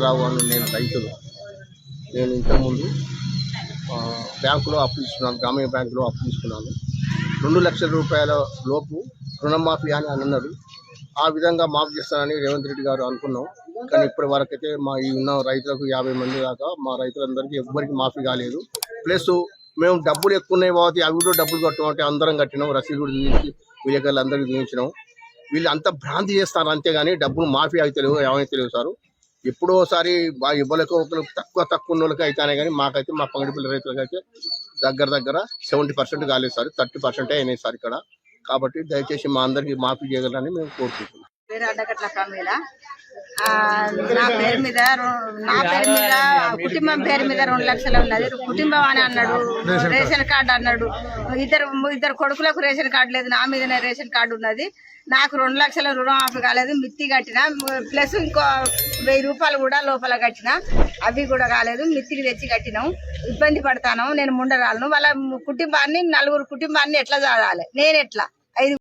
రావు అని నేను రైతులు. నేను ఇంతకుముందు బ్యాంకులో అప్పు తీసుకున్నాను, గ్రామీణ బ్యాంకులో అప్పు తీసుకున్నాను. 2 లక్షల రూపాయల లోపు రుణమాఫీ అని అన్నాడు. ఆ విధంగా మాఫీ చేస్తానని రేవంత్ రెడ్డి గారు అనుకున్నాం. కానీ ఇప్పటి వరకైతే మా ఈ ఉన్న రైతులకు 50 మంది దాకా మా రైతులందరికీ ఎవ్వరికి మాఫీ కాలేదు. ప్లస్ మేము డబ్బులు ఎక్కువ ఉన్నాయి కాబట్టి అవి కూడా డబ్బులు కట్టమంటే అందరం కట్టినాం. రసీదు కూడా చూపించి విలేకరులు అందరికీ చూపించినాం. వీళ్ళు అంతా భ్రాంతి చేస్తారు అంతేగాని డబ్బులు మాఫీ అయితే తెలియదు, ఏమైతే తెలియదు సార్. ఎప్పుడోసారి ఇవ్వలేక ఒకరు తక్కువ ఉన్న వాళ్ళకి అయితేనే కానీ మాకైతే మా పంగడిపల్లి రైతులకు అయితే దగ్గర 70% కాలేదు సార్, 30% అయినాయి సార్ ఇక్కడ. కాబట్టి దయచేసి మా అందరికి మాఫీ చేయగలరని మేము కోరుకుంటున్నాం. నా పేరు మీద కుటుంబం పేరు మీద 2 లక్షలు ఉన్నది. కుటుంబం అని అన్నాడు, రేషన్ కార్డు అన్నాడు. ఇద్దరు కొడుకులకు రేషన్ కార్డు లేదు, నా మీదనే రేషన్ కార్డు ఉన్నది. నాకు 2 లక్షల రుణమాఫీ కాలేదు. మిత్తి కట్టిన, ప్లస్ ఇంకో 1000 రూపాయలు కూడా లోపల కట్టిన, అవి కూడా కాలేదు. మిత్తికి తెచ్చి కట్టినాం. ఇబ్బంది పడతాను. నేను ముండరాలను వాళ్ళ కుటుంబాన్ని 4 కుటుంబాన్ని ఎట్లా చదవాలి, నేను ఎట్లా